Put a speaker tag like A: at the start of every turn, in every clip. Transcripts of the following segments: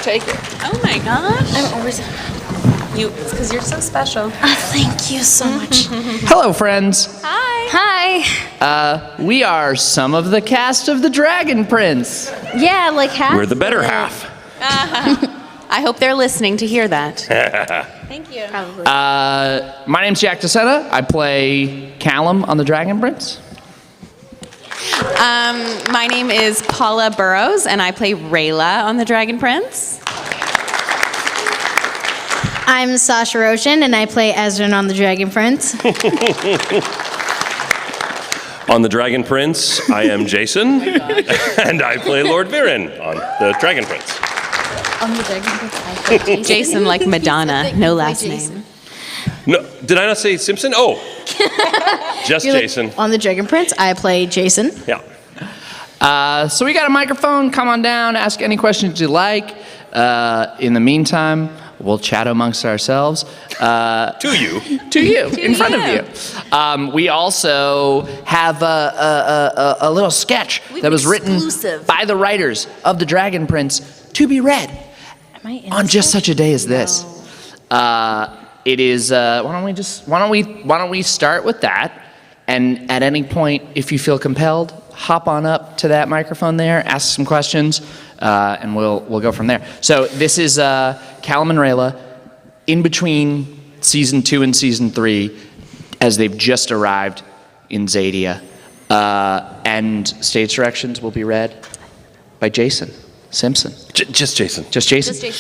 A: Take it.
B: Oh my gosh.
C: I'm always...
B: It's because you're so special.
C: Thank you so much.
A: Hello, friends.
B: Hi.
C: Hi.
A: We are some of the cast of The Dragon Prince.
C: Yeah, like half.
D: We're the better half.
B: I hope they're listening to hear that.
C: Thank you. Probably.
A: My name's Jack Sena. I play Callum on The Dragon Prince.
B: My name is Paula Burrows, and I play Rayla on The Dragon Prince.
C: I'm Sasha Rojen, and I play Ezra on The Dragon Prince.
D: On The Dragon Prince, I am Jason, and I play Lord Viren on The Dragon Prince.
C: On The Dragon Prince, I play Jason.
B: Jason like Madonna, no last name.
D: No, did I not say Simpson? Oh, just
C: You're
D: Jason.
C: Like, on The Dragon Prince, I play Jason.
D: Yeah.
A: So we got a microphone. Come on down. Ask any questions you like. In the meantime, we'll chat amongst ourselves.
D: To you.
A: In front of you. We also have a little sketch that was written by the writers of The Dragon Prince to be read on just such a day as this. It is. Why don't we start with that? And at any point, if you feel compelled, hop on up to that microphone there, ask some questions, and we'll go from there. So this is Callum and Rayla in between season 2 and season 3, as they've just arrived in Zadia, and stage directions will be read by Jason Simpson.
D: Just Jason.
A: Just Jason.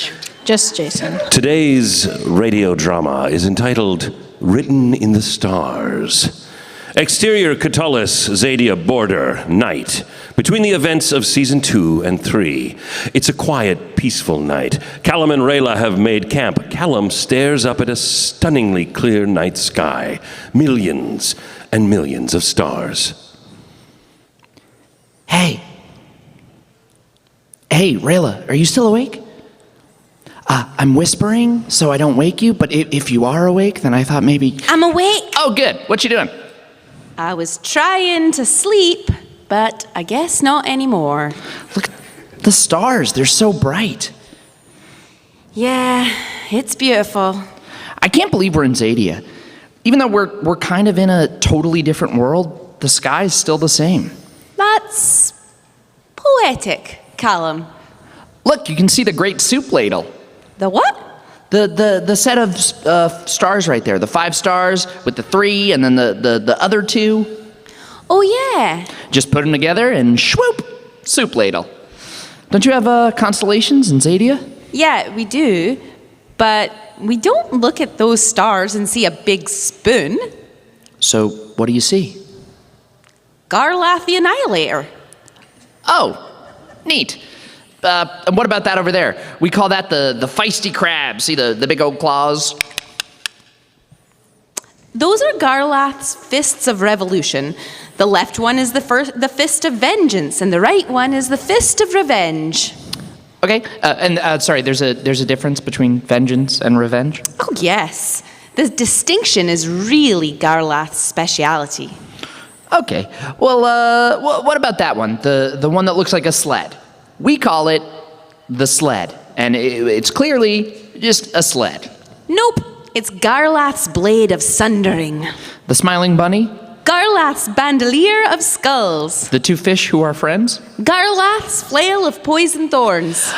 C: Just Jason.
D: Today's radio drama is entitled Written in the Stars. Exterior Catullus, Zadia border, night. Between the events of season 2 and 3. It's a quiet, peaceful night. Callum and Rayla have made camp. Callum stares up at a stunningly clear night sky. Millions and millions of stars.
A: Hey, Rayla, are you still awake? I'm whispering so I don't wake you, but if you are awake, then I thought maybe...
B: I'm awake.
A: Oh, good. What you doing?
B: I was trying to sleep, but I guess not anymore.
A: Look at the stars. They're so bright.
B: Yeah, it's beautiful.
A: I can't believe we're in Zadia. Even though we're kind of in a totally different world, the sky's still the same.
B: That's poetic, Callum.
A: Look, you can see the great soup ladle.
B: The what?
A: The set of stars right there. The 5 stars with the 3 and then the other 2.
B: Oh, yeah.
A: Just put them together and swoop, soup ladle. Don't you have constellations in Zadia?
B: Yeah, we do. But we don't look at those stars and see a big spoon.
A: So what do you see?
B: Garlath the Annihilator.
A: Oh, neat. And what about that over there? We call that the feisty crab. See the big old claws?
B: Those are Garlath's fists of revolution. The left one is the fist of vengeance, and the right one is the fist of revenge.
A: Okay, sorry, there's a difference between vengeance and revenge?
B: Oh, yes. The distinction is really Garlath's speciality.
A: Okay, well, what about that one? The one that looks like a sled? We call it the sled, and it's clearly just a sled.
B: Nope, it's Garlath's blade of sundering.
A: The smiling bunny?
B: Garlath's bandolier of skulls.
A: The 2 fish who are friends?
B: Garlath's flail of poison thorns.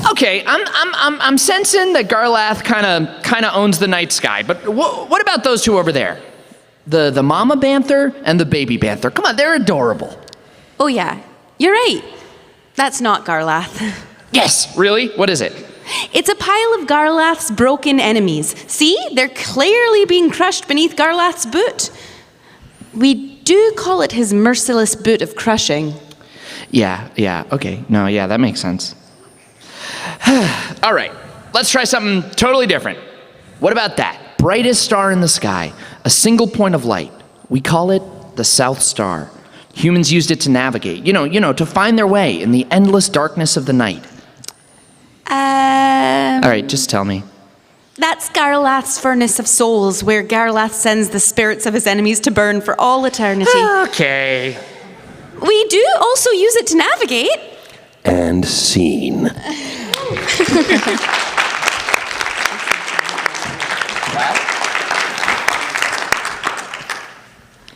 A: Okay, I'm sensing that Garlath kind of owns the night sky, but what about those 2 over there? The mama banther and the baby banther. Come on, they're adorable.
B: Oh yeah, you're right. That's not Garlath.
A: Yes, really? What is it?
B: It's a pile of Garlath's broken enemies. See? They're clearly being crushed beneath Garlath's boot. We do call it his merciless boot of crushing.
A: Yeah, okay. No, yeah, that makes sense. All right, let's try something totally different. What about that? Brightest star in the sky, a single point of light. We call it the South Star. Humans used it to navigate, to find their way in the endless darkness of the night. All right, just tell me.
B: That's Garlath's furnace of souls, where Garlath sends the spirits of his enemies to burn for all eternity.
A: Okay.
B: We do also use it to navigate.
D: And scene.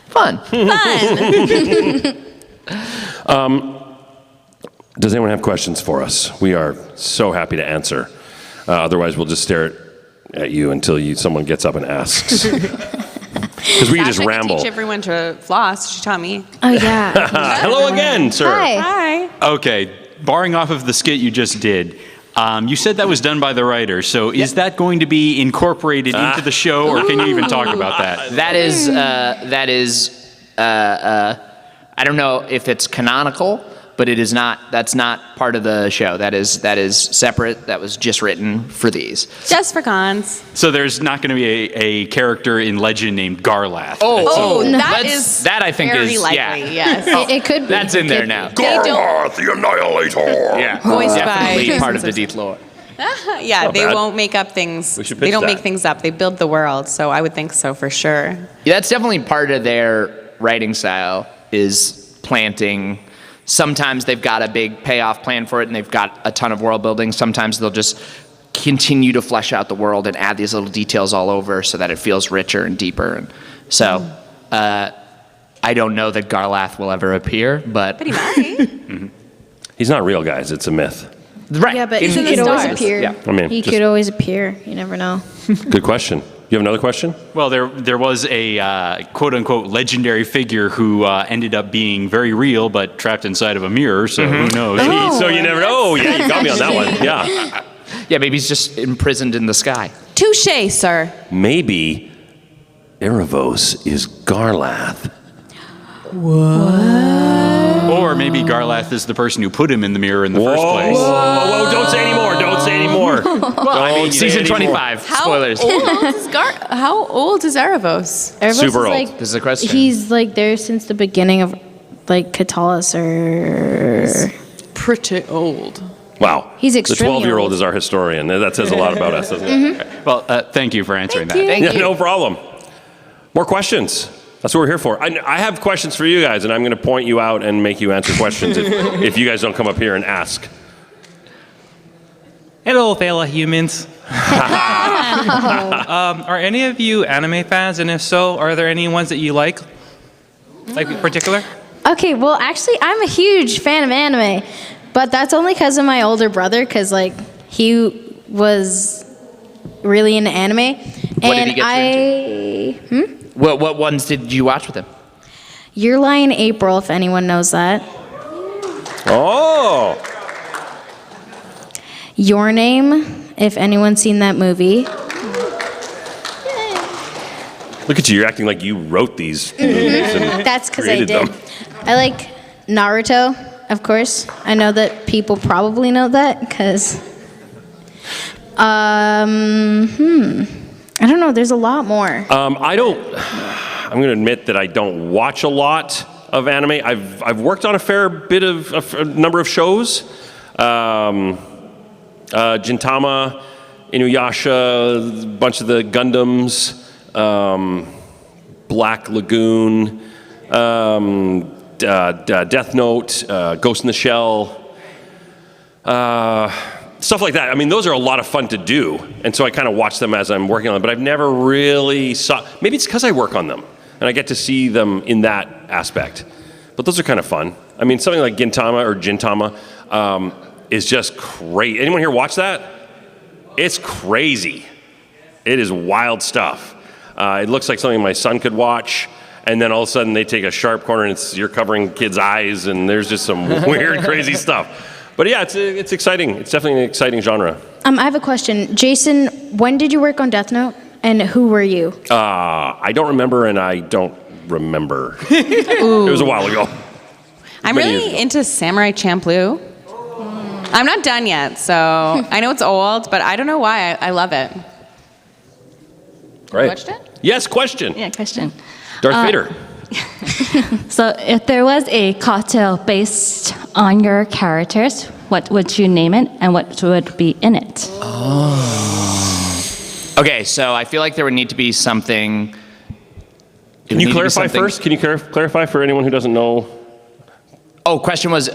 A: Fun.
D: Does anyone have questions for us? We are so happy to answer. Otherwise, we'll just stare at you until someone gets up and asks. Because we
B: Sasha
D: just
B: could
D: ramble.
B: teach everyone to floss. She taught me.
C: Oh, yeah.
D: Hello again, sir.
C: Hi.
B: Hi.
E: Okay, barring off of the skit you just did, you said that was done by the writer. So is that going to be incorporated into the show, or can you even talk about that?
A: That is, I don't know if it's canonical, but it is not. That's not part of the show. That is separate. That was just written for these.
B: Just for cons.
E: So there's not going to be a character in legend named Garlath.
B: That
A: I think
B: very
A: is
B: likely,
A: yeah.
B: yes.
C: It could be.
A: That's in there now.
D: Garlath, the Annihilator.
A: Yeah,
B: Voiced by
A: definitely
B: Jason
A: part of the
B: Simpson.
A: Deep lore.
B: Yeah,
D: Not
B: they
D: bad.
B: won't make up things.
D: We should
B: They
D: pitch
B: don't
D: that.
B: make things up. They build the world, so I would think so for sure.
A: Yeah, that's definitely part of their writing style is planting. Sometimes they've got a big payoff plan for it and they've got a ton of world building. Sometimes they'll just continue to flesh out the world and add these little details all over so that it feels richer and deeper. And so I don't know that Garlath will ever appear, but
B: But he might.
D: He's not real, guys. It's a myth.
A: right.
C: Yeah, but
A: in-
C: he
B: the
C: could always
B: stars.
C: appear.
A: Yeah.
D: I mean,
C: He
D: just-
C: could always appear. You never know.
D: Good question. You have another question?
E: Well, there was a quote-unquote legendary figure who ended up being very real, but trapped inside of a mirror, so who knows?
D: So you never know. Oh, yeah, you got me on that one. Yeah.
A: Yeah, maybe he's just imprisoned in the sky.
B: Touche, sir.
D: Maybe Erebos is Garlath.
E: Or maybe Garlath is the person who put him in the mirror in the first place.
D: Whoa, don't say anymore. Don't say anymore. Don't say
A: Season
D: anymore.
A: 25. Spoilers.
B: How old is Erebos?
C: Erebos
D: Super
C: is
D: old.
C: like,
A: This is a question.
C: He's like there since the beginning of like Catullus or.
B: Pretty old.
D: Wow.
C: He's
D: The
C: extremely
D: 12-year-old
C: old.
D: is our historian. That says a lot about us, doesn't it?
E: Well, thank you for answering that.
A: Thank
D: Yeah,
A: you.
D: no problem. More questions. That's what we're here for. I have questions for you guys, and I'm going to point you out and make you answer questions if you guys don't come up here and ask.
F: Hello, fellow humans. Are any of you anime fans? And if so, are there any ones that you like? Like in particular?
C: Okay, well, actually, I'm a huge fan of anime, but that's only because of my older brother, because like he was really into anime,
A: What did
C: and
A: he get you What ones did you watch with him?
C: Your Lie April, if anyone knows that.
D: Oh.
C: Your Name, if anyone's seen that movie.
D: Look at you. You're acting like you wrote these movies. And
C: That's because I
D: created
C: did.
D: them.
C: I like Naruto, of course. I know that people probably know that because. I don't know. There's a lot more.
D: I'm going to admit that I don't watch a lot of anime. I've worked on a fair bit of a number of shows. Gintama, Inuyasha, a bunch of the Gundams, Black Lagoon, Death Note, Ghost in the Shell, stuff like that. I mean, those are a lot of fun to do, and so I kind of watch them as I'm working on them, but I've never really saw, maybe it's because I work on them, and I get to see them in that aspect. But those are kind of fun. I mean, something like Gintama is just great. Anyone here watch that? It's crazy. It is wild stuff. It looks like something my son could watch, and then all of a sudden they take a sharp corner and you're covering kids' eyes, and there's just some weird, crazy stuff. But yeah, it's exciting. It's definitely an exciting genre.
C: I have a question. Jason, when did you work on Death Note, and who were you?
D: I don't remember, and I don't remember. It was a while ago.
B: I'm
D: Many years
B: really
D: ago.
B: into Samurai Champloo. I'm not done yet, so I know it's old, but I don't know why. I love it.
D: Great.
B: Watched it?
D: Yes, question.
G: Yeah, question.
D: Darth Vader.
G: So if there was a cocktail based on your characters, what would you name it and what would be in it?
A: Okay, so I feel like there would need to be something.
D: Can you clarify first? Can you clarify for anyone who doesn't know?
A: Oh, question was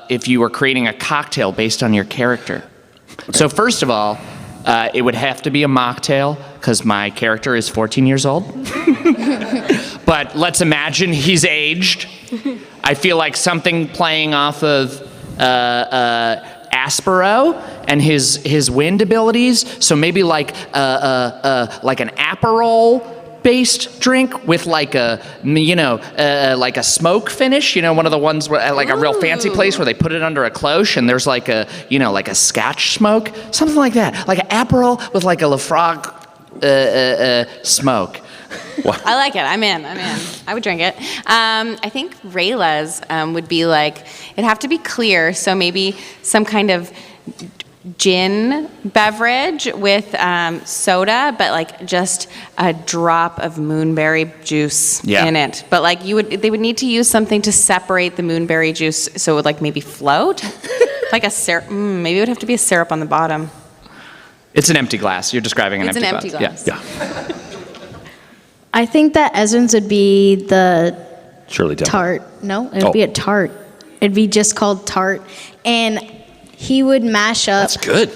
A: if you were creating a cocktail based on your character. So first of all, it would have to be a mocktail because my character is 14 years old. But let's imagine he's aged. I feel like something playing off of Aspero and his wind abilities. So maybe like an Aperol based drink with like a smoke finish, one of the ones where like a real fancy place where they put it under a cloche and there's like a Scotch smoke, something like that, like an Aperol with like a Lafroig smoke.
B: I like it. I'm in. I would drink it. I think Rayla's would be like, it'd have to be clear, so maybe some kind of gin beverage with soda, but like just a drop of moonberry juice in it. But like they would need to use something to separate the moonberry juice so it would like maybe float, like a syrup. Maybe it would have to be a syrup on the bottom.
A: It's an empty glass. You're describing an
B: It's
A: empty
B: an empty glass.
A: Yeah.
C: I think that Ezra's would be the
D: Shirley Temple.
C: tart. No, it would be a tart. It'd be just called tart. And he would mash up.
D: That's good.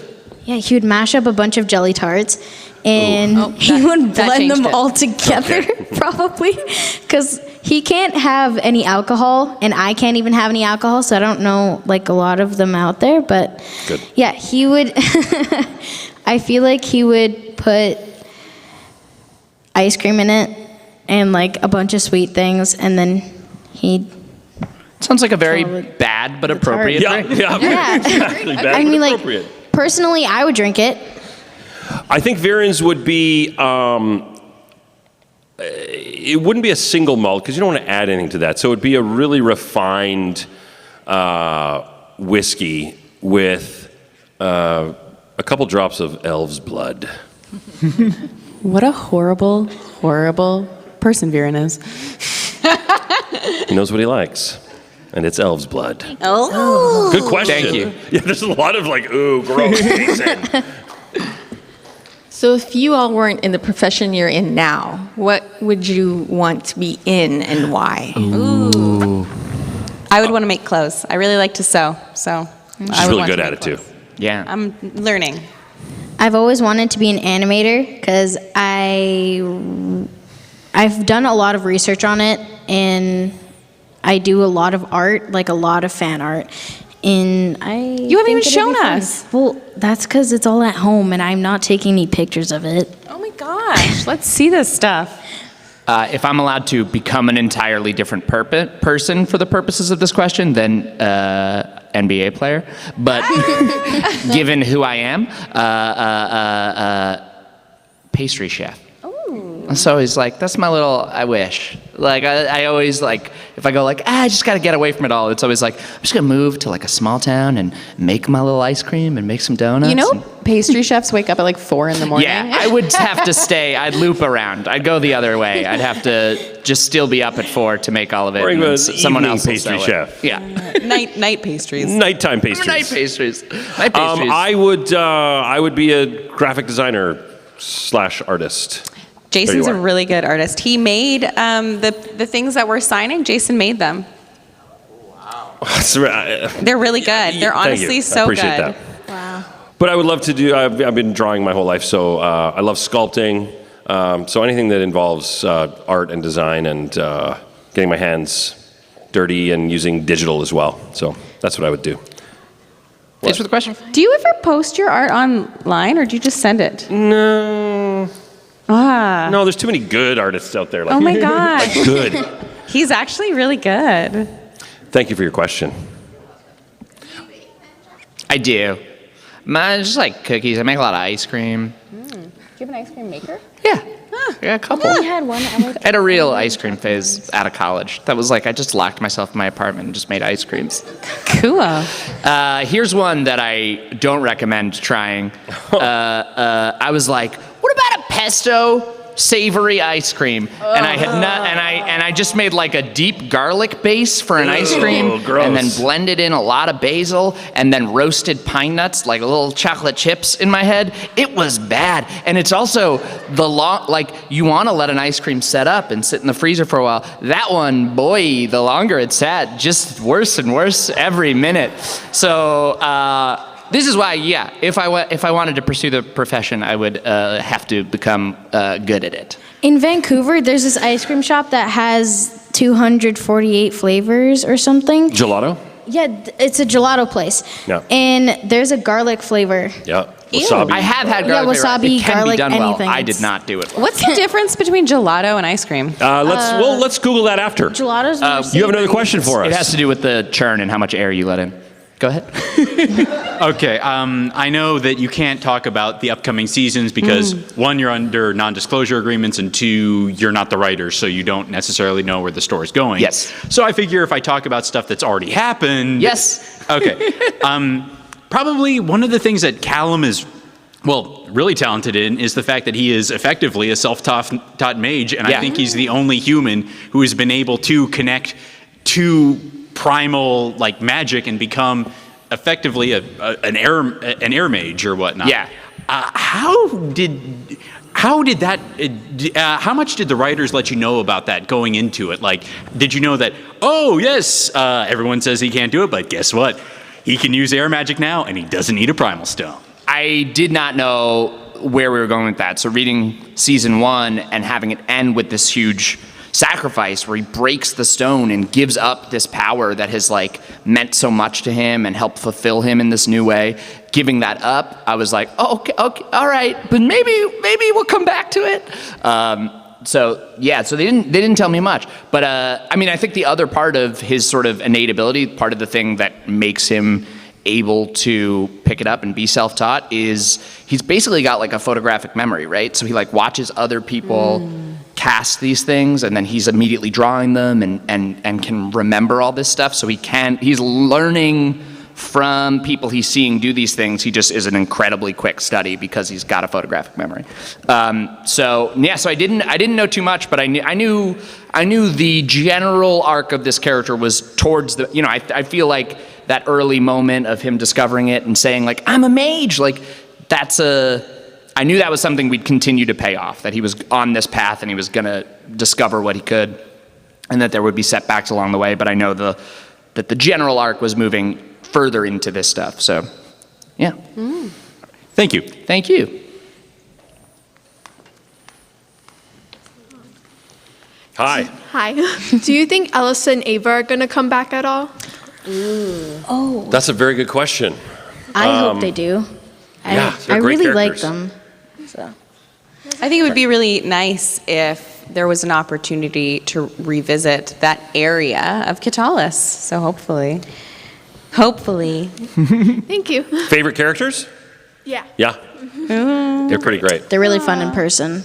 C: Yeah, he would mash up a bunch of jelly tarts and he would blend them all together, probably. Because he can't have any alcohol and I can't even have any alcohol, so I don't know like a lot of them out there. But yeah, he would, I feel like he would put ice cream in it and like a bunch of sweet things, and then he'd
A: Sounds like a very bad but appropriate drink.
C: yeah.
D: Exactly. Bad,
C: I
D: but
C: mean, like
D: appropriate.
C: personally, I would drink it.
D: I think Viren's would be. It wouldn't be a single malt because you don't want to add anything to that. So it would be a really refined whiskey with a couple drops of elf's blood.
B: What a horrible, horrible person Viren is.
D: He knows what he likes, and it's elf's blood.
B: Oh.
D: Good question.
A: Thank you.
D: Yeah, there's a lot of like, ooh, gross. Jason.
H: So if you all weren't in the profession you're in now, what would you want to be in and why?
B: Ooh. I would want to make clothes. I really like to sew, so
D: She's really good at it too.
A: Yeah.
B: I'm learning.
C: I've always wanted to be an animator because I've done a lot of research on it, and I do a lot of art, like a lot of fan art. And
B: You haven't even shown us.
C: Well, that's because it's all at home, and I'm not taking any pictures of it.
B: Oh my gosh, let's see this stuff.
A: If I'm allowed to become an entirely different person for the purposes of this question, then NBA player. But given who I am, pastry chef. So he's like, that's my little, I wish. Like, I always, like, if I go like, I just got to get away from it all, it's always like, I'm just going to move to, like, a small town and make my little ice cream and make some donuts.
B: You know, pastry chefs wake up at like 4 in the morning.
A: Yeah, I would have to stay. I'd loop around. I'd go the other way. I'd have to just still be up at 4 to make all of it.
D: Or
A: And someone else will
D: pastry
A: sell
D: chef.
A: It. Yeah.
B: Night pastries.
D: Nighttime pastries.
A: Night pastries. Night pastries.
D: I would be a graphic designer / artist.
B: Jason's
D: There
B: a
D: you are.
B: really good artist. He made the things that we're signing. Jason made them. They're really good. They're honestly
D: Thank you.
B: so
D: I appreciate
B: good.
D: that.
C: Wow.
D: But I would love to do. I've been drawing my whole life, so I love sculpting. So anything that involves art and design and getting my hands dirty and using digital as well. So that's what I would do.
A: Thanks for the question.
B: Do you ever post your art online, or do you just send it?
D: No. No, there's too many good artists out there. Like,
B: Oh my gosh.
D: like good.
B: He's actually really good.
D: Thank you for your question.
A: I do. Mine's just like cookies. I make a lot of ice cream.
B: Do you have an ice cream maker?
A: Yeah. I got a couple.
C: I had one.
A: I had a real ice cream phase out of college. That was like, I just locked myself in my apartment and just made ice creams.
B: Cool.
A: Here's one that I don't recommend trying. I was like, what about a pesto savory ice cream? And I had and I just made like a deep garlic base for an ice cream,
D: gross.
A: and then blended in a lot of basil, and then roasted pine nuts like little chocolate chips in my head. It was bad, and it's also you want to let an ice cream set up and sit in the freezer for a while. That one, boy, the longer it sat, just worse and worse every minute. So this is why, yeah, if I wanted to pursue the profession, I would have to become good at it.
C: In Vancouver, there's this ice cream shop that has 248 flavors or something.
D: Gelato?
C: Yeah, it's a gelato place.
D: Yeah.
C: And there's a garlic flavor.
D: Yeah. Wasabi.
A: I have had garlic flavor.
C: wasabi,
A: It can
C: garlic,
A: be done
C: anything.
A: well. I did not do it well.
B: What's the difference between gelato and ice cream?
D: Let's Google that after.
C: Gelato's more
D: You have another
C: savory.
D: question for us?
A: It has to do with the churn and how much air you let in. Go ahead.
E: Okay, I know that you can't talk about the upcoming seasons because one, you're under non-disclosure agreements, and two, you're not the writer, so you don't necessarily know where the story's going.
A: Yes.
E: So I figure if I talk about stuff that's already happened.
A: Yes.
E: Okay. Probably one of the things that Callum is, well, really talented in is the fact that he is effectively a self-taught mage, and I think he's the only human who has been able to connect to primal like magic and become effectively an air mage or whatnot.
A: Yeah.
E: How much did the writers let you know about that going into it? Like, did you know that, oh yes, everyone says he can't do it, but guess what? He can use air magic now and he doesn't need a primal stone.
A: I did not know where we were going with that. So reading season 1 and having it end with this huge sacrifice where he breaks the stone and gives up this power that has like meant so much to him and helped fulfill him in this new way, giving that up, I was like, oh, okay, all right, but maybe we'll come back to it. So they didn't tell me much, but I mean, I think the other part of his sort of innate ability, part of the thing that makes him able to pick it up and be self-taught is he's basically got like a photographic memory, right? So he like watches other people cast these things, and then he's immediately drawing them and can remember all this stuff. So he's learning from people he's seeing do these things. He just is an incredibly quick study because he's got a photographic memory. So I didn't know too much, but I knew the general arc of this character was towards the, I feel like that early moment of him discovering it and saying like, I'm a mage, like I knew that was something we'd continue to pay off, that he was on this path and he was going to discover what he could, and that there would be setbacks along the way. But I know that the general arc was moving further into this stuff. So, yeah.
E: Thank you.
A: Thank you.
D: Hi.
I: Hi. Do you think Elsa and Ava are going to come back at all?
C: Oh,
D: That's a very good question.
C: I hope they do.
D: Yeah,
C: I
D: they're great
C: really like
D: characters.
C: them. So.
B: I think it would be really nice if there was an opportunity to revisit that area of Katalis. So hopefully.
I: Thank you.
D: Favorite characters?
I: Yeah.
D: Yeah. They're pretty great.
C: They're really fun in person.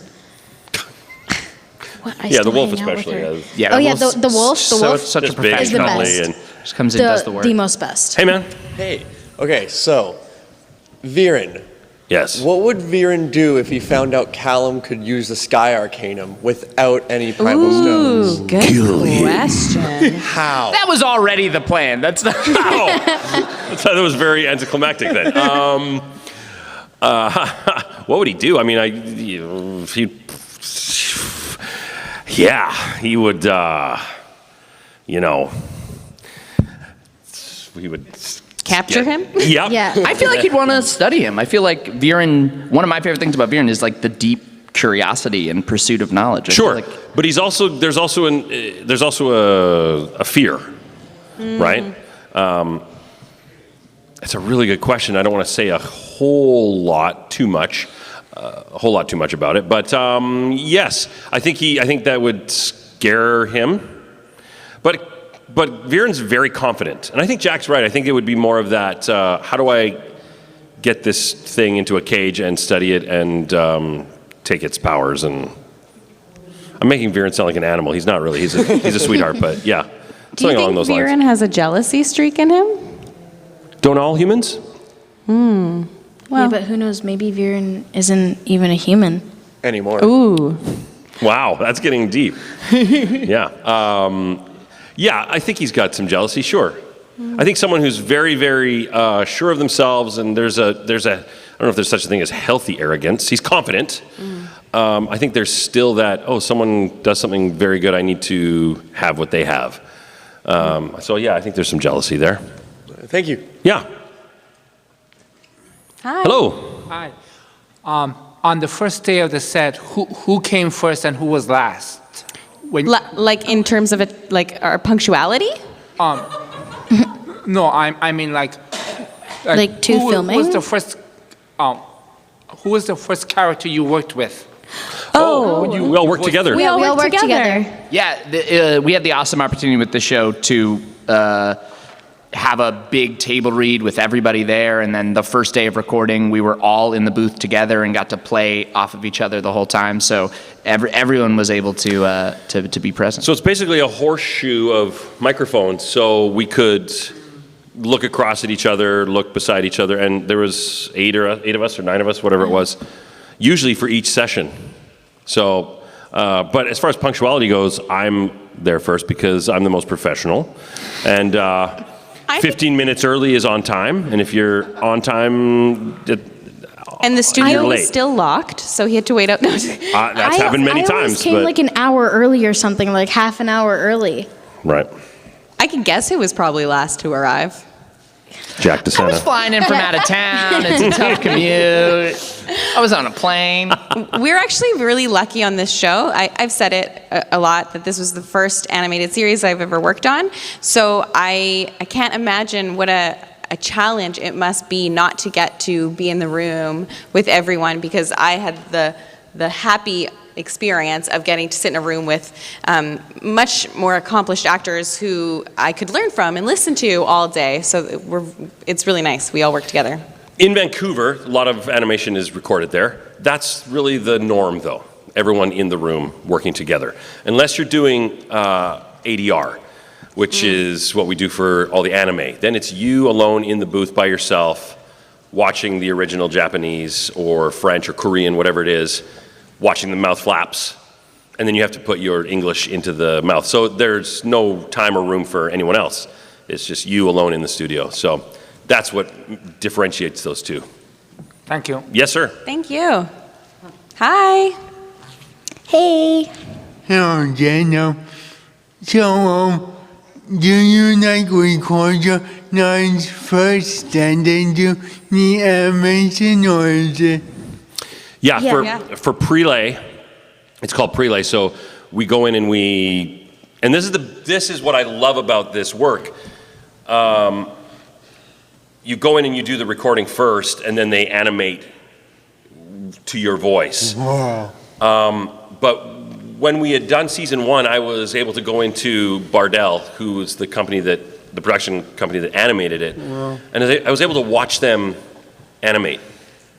D: Yeah, the wolf especially.
A: Yeah.
C: Oh, yeah, the wolf. The wolf
A: such a
D: Just big,
C: is the
A: professional.
C: best.
D: and
A: Just comes in, does the work.
C: The most best.
D: hey man.
J: Hey, okay, so Viren.
D: Yes.
J: What would Viren do if he found out Callum could use the Sky Arcanum without any primal stones?
B: Good question.
J: How?
A: That was already the plan. That's not.
D: I thought that was very anticlimactic then. What would he do? I mean, he would, he would
B: Capture him?
D: Yep.
C: Yeah.
A: I feel like he'd want to study him. I feel like Viren, one of my favorite things about Viren is like the deep curiosity and pursuit of knowledge. I feel
D: Sure,
A: like-
D: but there's also a fear, right? It's a really good question. I don't want to say a whole lot too much about it, but yes, I think that would scare him. But Viren's very confident, and I think Jack's right. I think it would be more of that. How do I get this thing into a cage and study it and take its powers? And I'm making Viren sound like an animal. He's not really. He's a sweetheart, but yeah,
B: Do you
D: something along
B: think
D: those
B: Viren
D: lines.
B: has a jealousy streak in him?
D: Don't all humans?
C: Yeah, but who knows? Maybe Viren isn't even a human.
J: Anymore.
B: Ooh.
D: Wow, that's getting deep. Yeah. Yeah, I think he's got some jealousy, sure. I think someone who's very, very sure of themselves, and there's a I don't know if there's such a thing as healthy arrogance. He's confident. I think there's still that, someone does something very good, I need to have what they have. So yeah, I think there's some jealousy there.
J: Thank you.
D: Yeah.
B: Hi.
D: Hello.
K: Hi. On the first day of the set, who came first and who was last?
B: Like in terms of it, like our punctuality?
K: No, I mean like
C: to filming?
K: Who was the first character you worked with?
D: We all work together.
C: We all work together.
A: Yeah, we had the awesome opportunity with the show to have a big table read with everybody there, and then the first day of recording, we were all in the booth together and got to play off of each other the whole time. So everyone was able to be present.
D: So it's basically a horseshoe of microphones, so we could look across at each other, look beside each other, and there was 8 of us or 9 of us, whatever it was, usually for each session. So, but as far as punctuality goes, I'm there first because I'm the most professional, and 15 minutes early is on time, and if you're on time,
B: and the studio
D: you're
B: was
D: late.
B: still locked, so he had to wait up.
D: That's happened many
C: I
D: times.
C: always came
D: but,
C: like an hour early or something, like half an hour early.
D: right.
B: I can guess who was probably last to arrive.
D: Jack to
A: I was
D: Sena.
A: flying in from out of town. It's a tough commute. I was on a plane.
B: We're actually really lucky on this show. I've said it a lot that this was the first animated series I've ever worked on. So I can't imagine what a challenge it must be not to get to be in the room with everyone, because I had the happy experience of getting to sit in a room with much more accomplished actors who I could learn from and listen to all day. So it's really nice. We all work together.
D: In Vancouver, a lot of animation is recorded there. That's really the norm, though. Everyone in the room working together. Unless you're doing ADR, which is what we do for all the anime. Then it's you alone in the booth by yourself, watching the original Japanese or French or Korean, whatever it is, watching the mouth flaps, and then you have to put your English into the mouth. So there's no time or room for anyone else. It's just you alone in the studio. So that's what differentiates those two.
K: Thank you.
D: Yes, sir.
B: Thank you. Hi.
C: Hey.
L: Hello, Jenna. So, do you like record your lines first and then do the animation, or is it?
D: Yeah, for prelay, it's called prelay. So we go in and this is what I love about this work. You go in and you do the recording first, and then they animate to your voice.
L: Wow.
D: But when we had done season 1, I was able to go into Bardell, who was the production company that animated it, and I was able to watch them animate,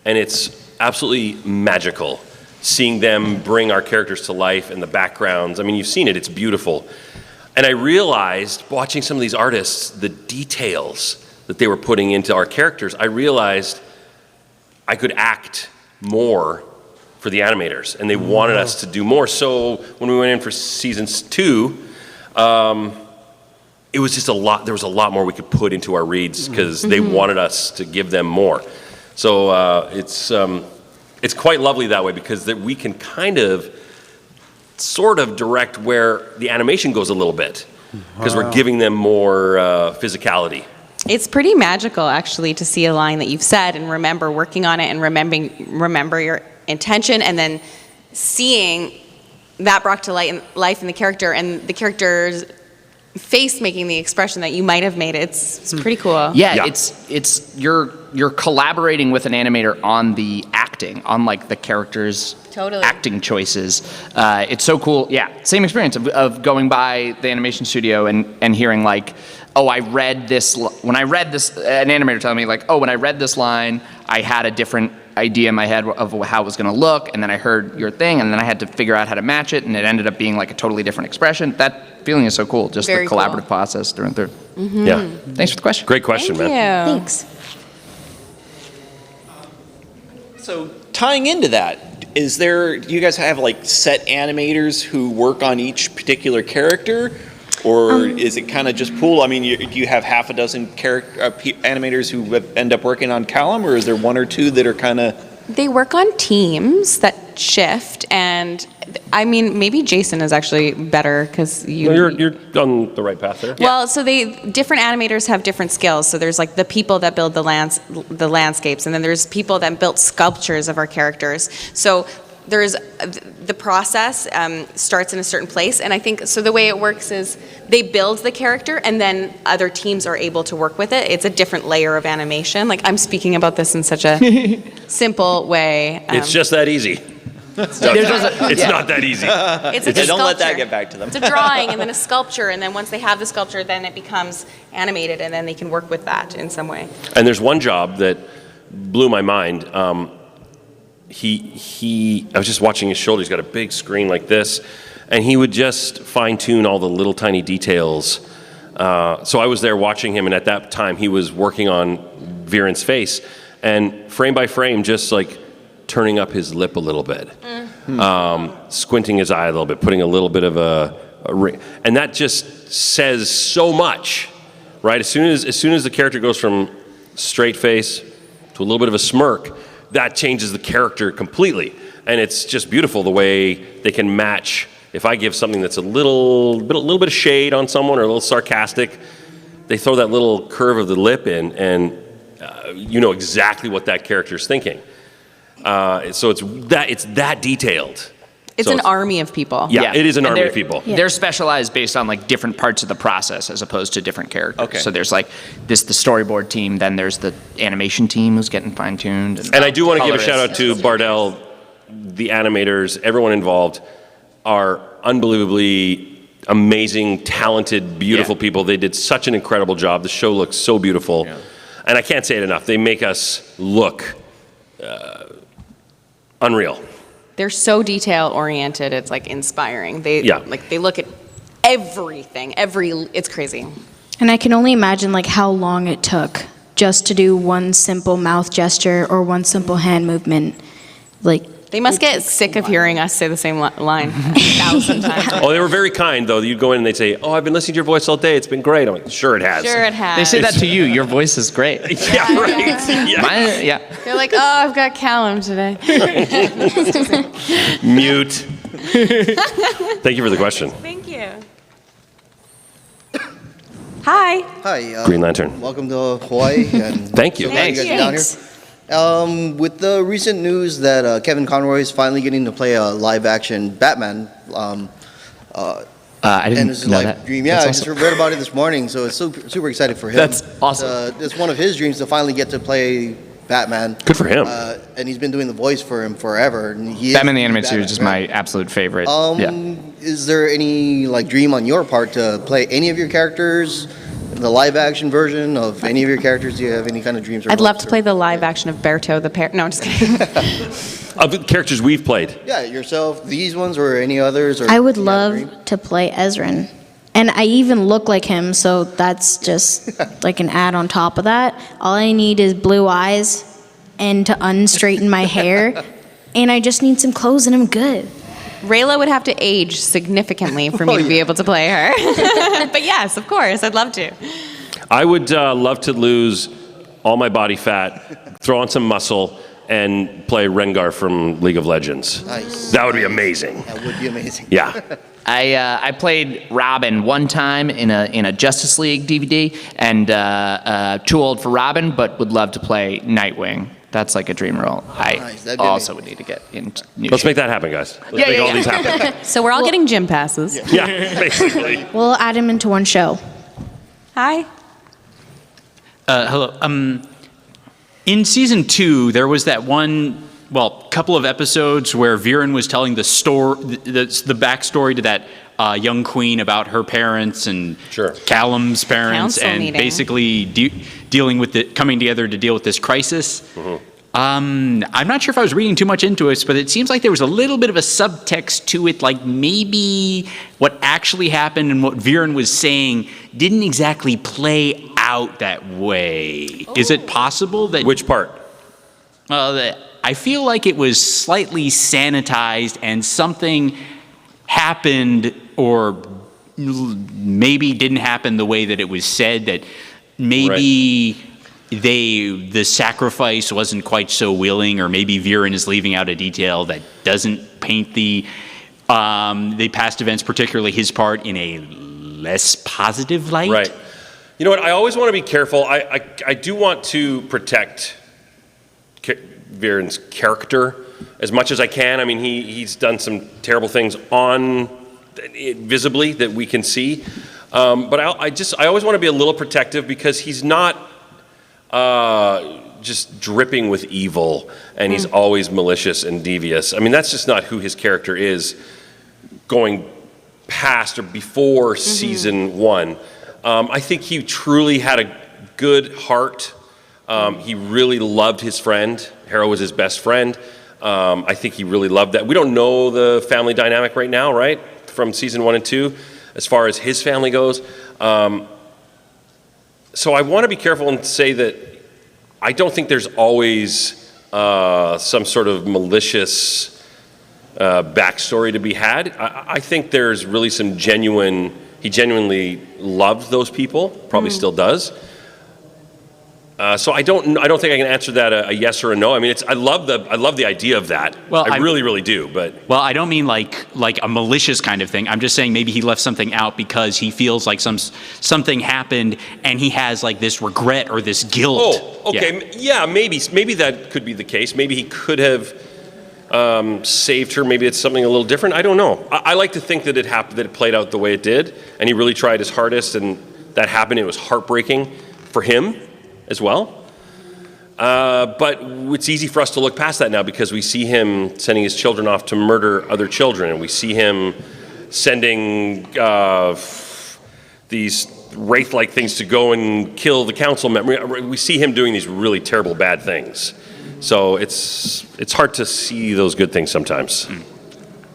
D: and it's absolutely magical seeing them bring our characters to life and the backgrounds. I mean, you've seen it, it's beautiful. And I realized, watching some of these artists, the details that they were putting into our characters, I realized I could act more for the animators, and they wanted us to do more. So when we went in for seasons 2, it was just there was a lot more we could put into our reads, because they wanted us to give them more. So it's quite lovely that way, because we can kind of sort of direct where the animation goes a little bit, because we're giving them more physicality.
B: It's pretty magical, actually, to see a line that you've said and remember working on it and remember your intention, and then seeing that brought to life in the character, and the character's face making the expression that you might have made. It's pretty cool.
A: Yeah, it's you're collaborating with an animator on the acting, on like the character's acting choices. It's so cool. Yeah, same experience of going by the animation studio and hearing like, oh, I read this. When I read this, an animator telling me like, oh, when I read this line, I had a different idea in my head of how it was going to look, and then I heard your thing, and then I had to figure out how to match it, and it ended up being like a totally different expression. That feeling is so cool, just
B: Very
A: the collaborative process through and through.
D: Yeah.
A: Thanks for the question.
D: Great question,
B: Thank
D: man.
B: you.
C: Thanks.
M: So tying into that, do you guys have like set animators who work on each particular character? Or is it kind of just pool? I mean, do you have half a dozen animators who end up working on Callum, or is there 1 or 2 that are kind of...
B: They work on teams that shift, And I mean, maybe Jason is actually better because
D: you're on the right path there.
B: Well, so different animators have different skills. So there's like the people that build the landscapes, and then there's people that built sculptures of our characters. So there's the process starts in a certain place, and I think so. The way it works is they build the character, and then other teams are able to work with it. It's a different layer of animation. Like, I'm speaking about this in such a simple way.
D: It's just that easy. It's not that easy.
M: Don't let that get back to them.
B: It's a drawing and then a sculpture, and then once they have the sculpture, then it becomes animated, and then they can work with that in some way.
D: And there's one job that blew my mind. I was just watching his shoulder. He's got a big screen like this, and he would just fine tune all the little tiny details. So I was there watching him, and at that time he was working on Viren's face, and frame by frame, just like turning up his lip a little bit, squinting his eye a little bit, putting a little bit of a ring, and that just says so much, right? As soon as the character goes from straight face to a little bit of a smirk, that changes the character completely, and it's just beautiful the way they can match. If I give something that's a little bit of shade on someone or a little sarcastic, they throw that little curve of the lip in, and you know exactly what that character's thinking. So it's that detailed.
B: It's an army of people.
D: Yeah, it is an army of people.
A: Yeah. They're specialized based on like different parts of the process as opposed to different characters.
M: Okay.
A: So there's like the storyboard team, then there's the animation team who's getting fine-tuned.
D: And I do want to give a shout out to Bardell, the animators, everyone involved are unbelievably amazing, talented, beautiful people. They did such an incredible job. The show looks so beautiful. Yeah. And I can't say it enough. They make us look unreal.
B: They're so detail oriented. It's like inspiring. They look at everything. It's crazy.
C: And I can only imagine like how long it took just to do one simple mouth gesture or one simple hand movement. Like,
B: they must get sick of hearing us say the same line 1,000 times.
D: Oh, they were very kind, though. You'd go in and they'd say, "Oh, I've been listening to your voice all day. It's been great." I'm like, "Sure it has."
B: Sure it has.
A: They say that to you. Your voice is great.
D: Yeah, right. Yeah.
B: They're like, "Oh, I've got Callum today."
D: Mute. Thank you for the question.
B: Thank you. Hi.
N: Hi.
D: Green Lantern.
N: Welcome to Hawaii. And
D: Thank you.
N: So glad you guys are down here. With the recent news that Kevin Conroy is finally getting to play a live-action Batman,
A: I didn't
N: and it's his
A: know
N: live
A: that.
N: dream. Yeah,
A: That's
N: I just
A: awesome.
N: read about it this morning, so it's super excited for him.
A: That's awesome.
N: It's one of his dreams to finally get to play Batman.
D: Good for him.
N: And he's been doing the voice for him forever. And he
A: Batman the
N: is
A: Animated
N: Batman,
A: Series is
N: right?
A: my absolute favorite.
N: Is there any like dream on your part to play any of your characters? The live action version of any of your characters? Do you have any kind of dreams? Or
B: I'd love
N: hopes
B: to play the live action of Berto the Parrot. No, I'm just kidding.
D: Of the characters we've played.
N: Yeah, yourself, these ones, or any others? Or
C: I would love to play Ezran. And I even look like him, so that's just like an add on top of that. All I need is blue eyes and to unstraighten my hair, and I just need some clothes and I'm good.
B: Rayla would have to age significantly for me to be able to play her. But yes, of course, I'd love to.
D: I would love to lose all my body fat, throw on some muscle, and play Rengar from League of Legends.
N: Nice.
D: That would be amazing.
N: That would be amazing.
D: Yeah.
A: I played Robin one time in a Justice League DVD, and too old for Robin, but would love to play Nightwing. That's like a dream role.
N: Nice,
A: I also would need to get in.
D: Let's make that happen, guys. Let's make all these happen.
B: So we're all getting gym passes.
D: Yeah, basically.
C: We'll add him into one show.
B: Hi.
E: Hello. In season 2, there was that couple of episodes where Viren was telling the backstory to that young queen about her parents and Callum's parents,
B: Council
E: and
B: meeting.
E: basically dealing with it, coming together to deal with this crisis.
D: Mm-hmm.
E: I'm not sure if I was reading too much into it, but it seems like there was a little bit of a subtext to it, like maybe what actually happened and what Viren was saying didn't exactly play out that way. Oh. Is it possible that...
D: Which part?
E: I feel like it was slightly sanitized and something happened or maybe didn't happen the way that it was said, that maybe the sacrifice wasn't quite so willing, or maybe Viren is leaving out a detail that doesn't paint the past events, particularly his part, in a less positive light.
D: Right. You know what? I always want to be careful. I do want to protect Viren's character as much as I can. I mean, he's done some terrible things visibly that we can see. But I always want to be a little protective because he's not just dripping with evil and he's always malicious and devious. I mean, that's just not who his character is going past or before season 1. I think he truly had a good heart. He really loved his friend. Harrow was his best friend. I think he really loved that. We don't know the family dynamic right now, right? From season 1 and 2, as far as his family goes. So I want to be careful and say that I don't think there's always some sort of malicious backstory to be had. I think there's really some he genuinely loved those people, probably still does. So I don't think I can answer that a yes or a no. I mean, I love the idea of that. Well, I really, really do. But
E: well, I don't mean like a malicious kind of thing. I'm just saying maybe he left something out because he feels like something happened and he has like this regret or this guilt.
D: Oh, okay, yeah, maybe that could be the case. Maybe he could have saved her. Maybe it's something a little different. I don't know. I like to think that it happened, that it played out the way it did, and he really tried his hardest, and that happened. It was heartbreaking for him as well. But it's easy for us to look past that now because we see him sending his children off to murder other children, and we see him sending these wraith-like things to go and kill the council member. We see him doing these really terrible bad things. So it's hard to see those good things sometimes.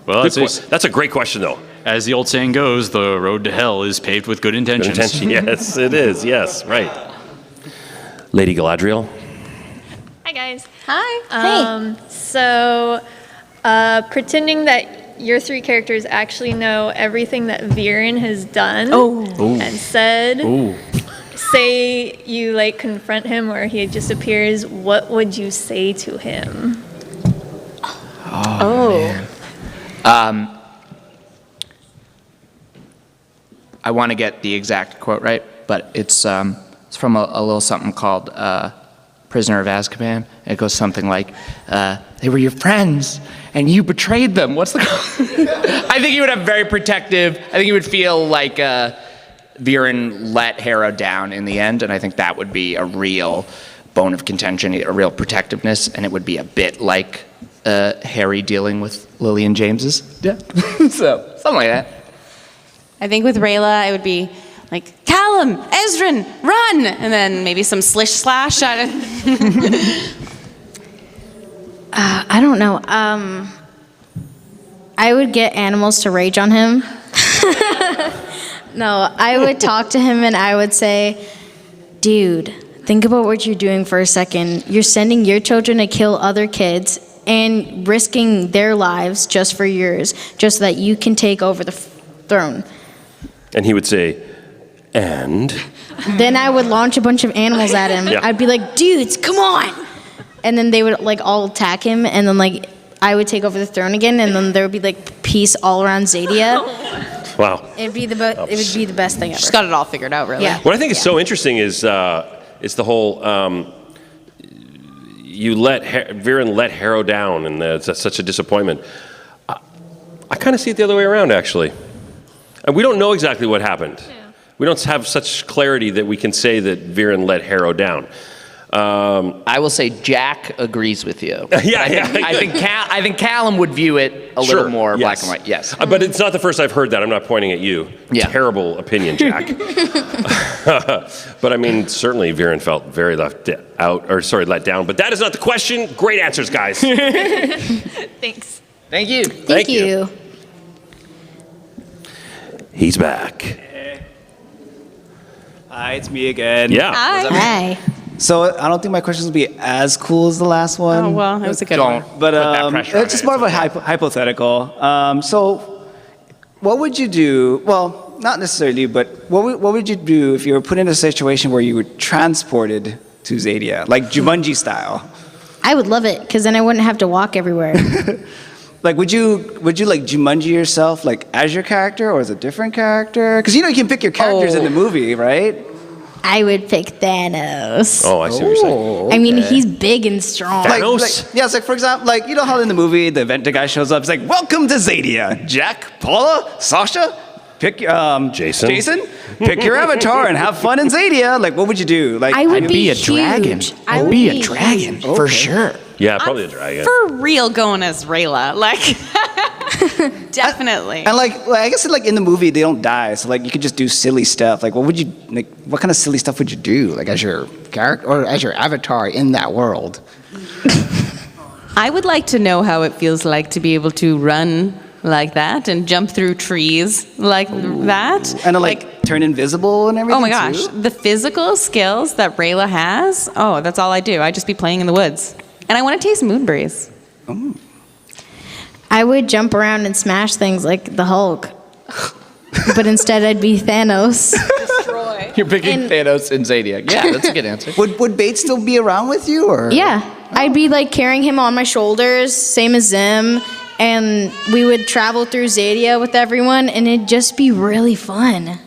E: Well,
D: that's a great question, though.
E: As the old saying goes, the road to hell is paved with good intentions.
D: Yes, it is. Yes, right. Lady Galadriel.
I: Hi, guys.
B: Hi.
I: So, pretending that your 3 characters actually know everything that Viren has done and said.
E: Ooh.
I: Say you like confront him or he just appears, what would you say to him?
A: Man. I want to get the exact quote right, but it's from a little something called Prisoner of Azkaban. It goes something like, they were your friends and you betrayed them. What's the I think he would have very protective, I think he would feel like Viren let Harrow down in the end, and I think that would be a real bone of contention, a real protectiveness, and it would be a bit like Harry dealing with Lily and James's. Yeah. So, something like that.
B: I think with Rayla, it would be like, Callum, Ezrin, run! And then maybe some slish slash.
C: I don't know. I would get animals to rage on him. No, I would talk to him and I would say, dude, think about what you're doing for a second. You're sending your children to kill other kids and risking their lives just for yours, just so that you can take over the throne.
D: And he would say, and?
C: Then I would launch a bunch of animals at him.
D: Yeah.
C: I'd be like, dudes, come on! And then they would like all attack him, and then like I would take over the throne again, and then there would be like peace all around Zadia.
D: Wow.
C: It would be the best thing ever.
B: She's got it all figured out, really.
C: Yeah.
D: What I think is so interesting is the whole Viren let Harrow down, and that's such a disappointment. I kind of see it the other way around, actually. And we don't know exactly what happened. Yeah. We don't have such clarity that we can say that Viren let Harrow down.
A: I will say Jack agrees with you.
D: I
A: think Callum would view it a little more black and white. Yes,
D: but it's not the first I've heard that. I'm not pointing at you. Yeah. Terrible opinion, Jack. But I mean, certainly Viren felt very let down. But that is not the question. Great answers, guys.
I: Thanks.
A: Thank you.
C: Thank you.
D: He's back.
O: Hi, it's me again.
D: Yeah.
C: Hi.
O: So I don't think my questions will be as cool as the last one.
B: Oh, well, that was a good one.
O: But it's just more of a hypothetical. So what would you do? Well, not necessarily, but what would you do if you were put in a situation where you were transported to Zadia, like Jumanji style?
C: I would love it because then I wouldn't have to walk everywhere.
O: Like, would you like Jumanji yourself, like as your character, or as a different character? Because you can pick your characters in the movie, right?
C: I would pick Thanos.
D: Oh, I see what you're saying.
C: I mean, he's big and strong.
O: Yeah, it's like, for example, like, you know how in the movie, the guy shows up, it's like, welcome to Zadia. Jack, Paula, Sasha, pick Jason, pick your avatar and have fun in Zadia. Like, what would you do? Like,
C: I would
A: be a
C: huge.
A: dragon.
C: I
A: I'd
C: would
A: be a
C: be
A: dragon
C: huge.
A: for sure.
D: Yeah, probably a dragon.
B: For real going as Rayla. Like, definitely.
O: And like I guess like in the movie they don't die, so like you could just do silly stuff. Like, what kind of silly stuff would you do, like as your character or as your avatar in that world?
B: I would like to know how it feels like to be able to run like that and jump through trees like that.
O: And like turn invisible and everything.
B: Oh my gosh,
O: too?
B: the physical skills that Rayla has. Oh, that's all I do. I just be playing in the woods. And I want to taste moonberries.
C: I would jump around and smash things like the Hulk. But instead I'd be Thanos.
A: You're picking Thanos and Zadia. Yeah, that's a good answer.
O: Would Bates still be around with you, or?
C: Yeah. I'd be like carrying him on my shoulders, same as Zim. And we would travel through Zadia with everyone, and it'd just be really fun.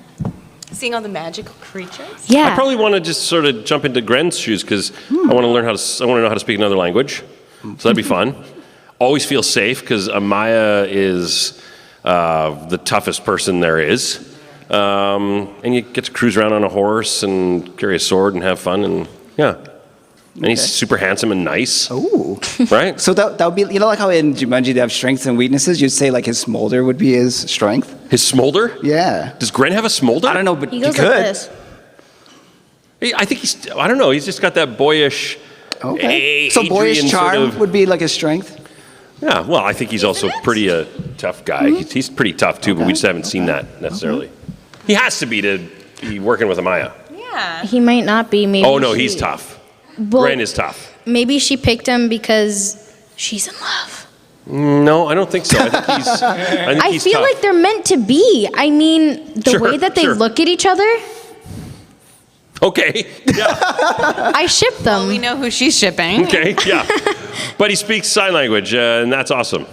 B: Seeing all the magical creatures?
C: Yeah.
D: I probably want to just sort of jump into Gren's shoes because I want to learn I want to know how to speak another language. So that'd be fun. Always feel safe because Amaya is the toughest person there is. And you get to cruise around on a horse and carry a sword and have fun and yeah. And he's super handsome and nice.
O: Oh.
D: Right?
O: So that would be, like how in Jumanji they have strengths and weaknesses? You'd say like his smolder would be his strength?
D: His smolder?
O: Yeah.
D: Does Gren have a smolder?
O: I don't know, but
C: He goes
O: could.
C: like this.
D: I think I don't know, he's just got that boyish...
O: Okay. So boyish
D: Adrian
O: charm
D: sort of-
O: would be like his strength?
D: Yeah, well, I think he's also pretty tough guy. He's pretty tough too, but we just haven't seen that necessarily. He has to be working with Amaya.
B: Yeah.
C: He might not be. Maybe.
D: Oh no, he's tough.
C: Well,
D: Gren is tough.
C: Maybe she picked him because she's in love.
D: No, I don't think so. I think he's.
C: I feel like they're meant to be. I mean, the way that they look at each other,
D: Okay. Yeah.
C: I ship them.
B: Well, we know who she's shipping.
D: Okay. Yeah. But he speaks sign language, and that's awesome.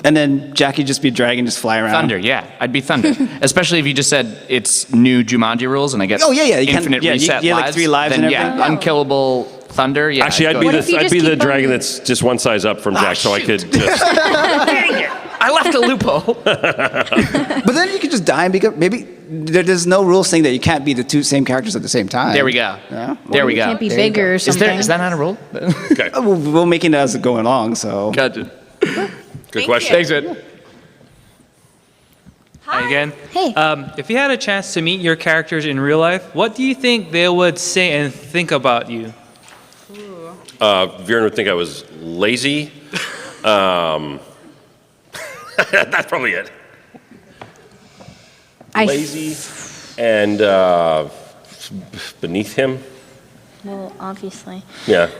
O: And then Jackie just be a dragon, just fly around.
A: Thunder, yeah. I'd be Thunder. Especially if you just said it's new Jumanji rules and I get
O: Oh, yeah. You
A: infinite
O: can,
A: reset
O: you have
A: lives.
O: like 3 lives
A: then
O: and
A: yeah,
O: everything.
A: unkillable Thunder, yeah.
D: Actually, I'd be the dragon that's just one size up from Jack, so I could just.
A: Dang it! I left a loophole.
O: But then you could just die and become, maybe there's no rule saying that you can't be the same characters at the same time.
A: There we go.
O: Yeah?
A: There we go.
C: Can't be bigger or something.
A: Is that not a rule?
D: Okay.
O: We'll make it as it going along, so.
A: Gotcha.
D: Good question.
A: Thanks, Ed.
F: Hi again.
C: Hey.
F: If you had a chance to meet your characters in real life, what do you think they would say and think about you?
D: Viren would think I was lazy. That's probably it. Lazy and beneath him.
C: Well, obviously.
D: Yeah.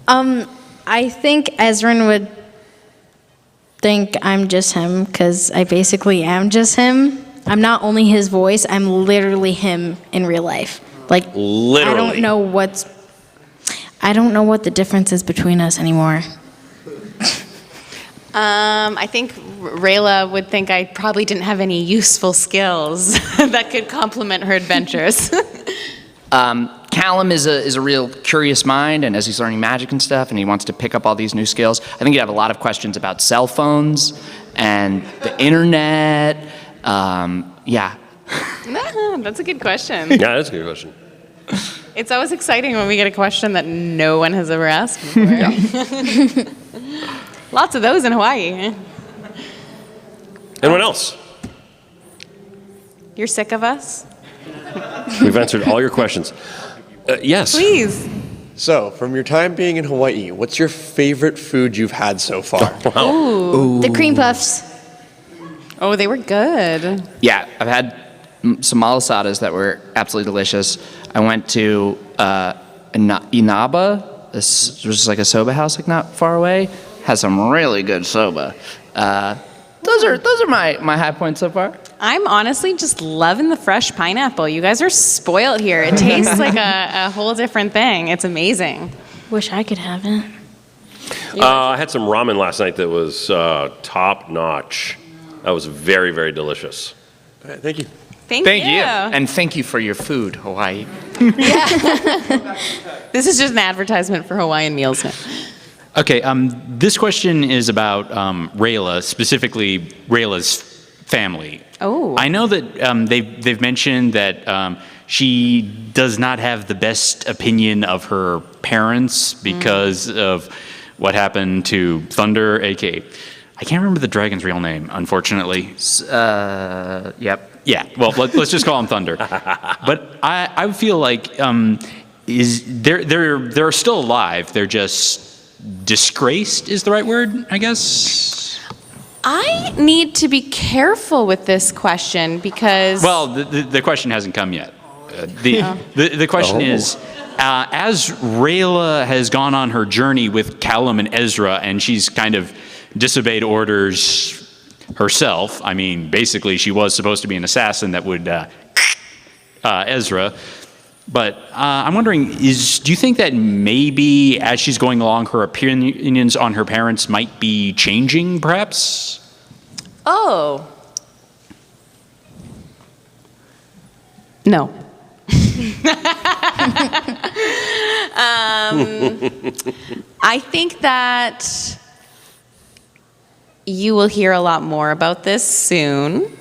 C: I think Ezrin would think I'm just him because I basically am just him. I'm not only his voice, I'm literally him in real life. Like,
D: Literally.
C: I don't know what the difference is between us anymore.
B: I think Rayla would think I probably didn't have any useful skills that could complement her adventures.
A: Callum is a real curious mind, and as he's learning magic and stuff, and he wants to pick up all these new skills, I think he'd have a lot of questions about cell phones and the internet. Yeah.
B: That's a good question.
D: Yeah, that's a good question.
B: It's always exciting when we get a question that no one has ever asked before. Lots of those in Hawaii.
D: Anyone else?
B: You're sick of us?
D: We've answered all your questions. Yes.
B: Please.
J: So, from your time being in Hawaii, what's your favorite food you've had so far?
B: Ooh.
C: The cream puffs.
B: Oh, they were good.
A: Yeah, I've had some malasadas that were absolutely delicious. I went to Inaba. This was like a soba house, like not far away. Has some really good soba. Those are my high points so far.
B: I'm honestly just loving the fresh pineapple. You guys are spoiled here. It tastes like a whole different thing. It's amazing.
C: Wish I could have it.
D: I had some ramen last night that was top notch. That was very, very delicious.
J: All right, thank you.
B: Thank you.
A: And thank you for your food, Hawaii.
B: This is just an advertisement for Hawaiian meals now.
E: Okay, this question is about Rayla, specifically Rayla's family.
B: Oh.
E: I know that they've mentioned that she does not have the best opinion of her parents because of what happened to Thunder, aka I can't remember the dragon's real name, unfortunately.
A: Yep.
E: Yeah. Well, let's just call him Thunder. But I feel like they're still alive. They're just disgraced. Is the right word? I guess.
B: I need to be careful with this question because.
E: Well, the question hasn't come yet. The question is, as Rayla has gone on her journey with Callum and Ezra, and she's kind of disobeyed orders herself. I mean, basically, she was supposed to be an assassin that would Ezra. But I'm wondering, do you think that maybe as she's going along, her opinions on her parents might be changing, perhaps?
B: Oh. No. I think that you will hear a lot more about this soon.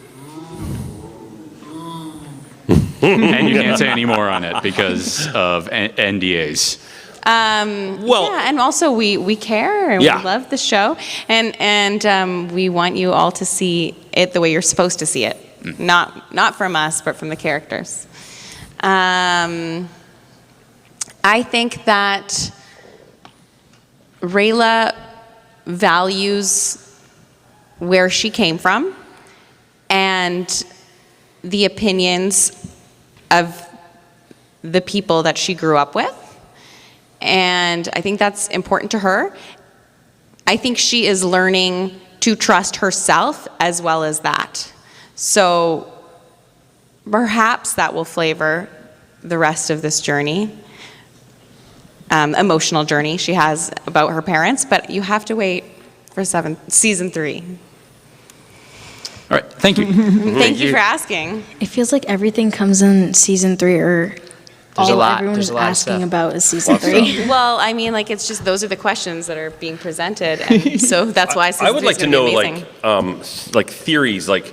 E: And you can't say any more on it because of NDAs.
B: Yeah, and also we care and we love the show, and we want you all to see it the way you're supposed to see it, not from us, but from the characters. I think that Rayla values where she came from and the opinions of the people that she grew up with. And I think that's important to her. I think she is learning to trust herself as well as that. So perhaps that will flavor the rest of this journey, emotional journey she has about her parents, but you have to wait for season 3.
E: All right, thank you.
B: Thank you for asking.
C: It feels like everything comes in season 3, or
A: There's a lot.
C: everyone's
A: There's a lot of
C: asking
A: stuff.
C: about is season 3.
B: Well, I mean, like, it's just those are the questions that are being presented, and so that's why season
D: I would
B: 3
D: like
B: is
D: to
B: gonna be
D: know,
B: amazing.
D: like theories, like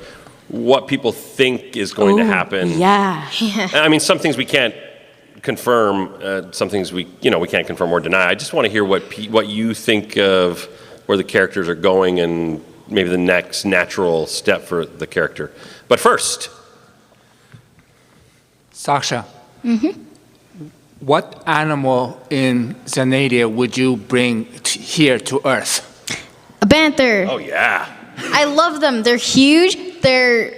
D: what people think is going to happen.
B: Yeah.
D: I mean, some things we can't confirm. Some things we can't confirm or deny. I just want to hear what you think of where the characters are going and maybe the next natural step for the character. But first,
K: Sasha. What animal in Zenadia would you bring here to Earth?
C: A banther.
D: Oh yeah.
C: I love them. They're huge. They're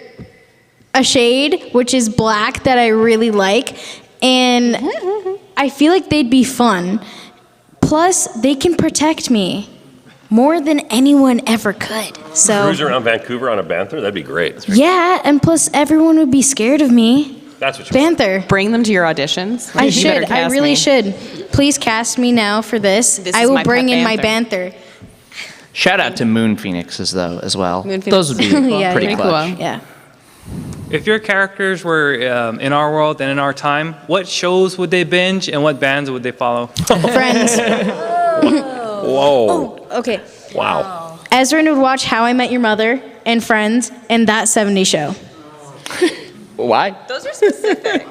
C: a shade, which is black, that I really like. And I feel like they'd be fun. Plus, they can protect me more than anyone ever could. So
D: cruise around Vancouver on a banther? That'd be great.
C: yeah, and plus everyone would be scared of me.
D: That's what you
C: Banther.
B: Bring them to your auditions.
C: I
B: You
C: should.
B: better
C: I
B: cast
C: really
B: me.
C: should. Please cast me now for this.
B: This
C: I
B: is
C: will
B: my
C: bring
B: pet
C: in my
B: banther.
C: banther.
A: Shout out to Moon Phoenixes though as well.
B: Moon
A: Those would be
C: Yeah,
A: pretty
C: yeah.
A: clutch.
B: Cool.
C: Yeah.
F: If your characters were in our world and in our time, what shows would they binge and what bands would they follow?
C: Friends.
D: Whoa.
C: Okay.
D: Wow.
C: Ezra would watch How I Met Your Mother and Friends and That 70s Show.
A: Why?
B: Those are specific.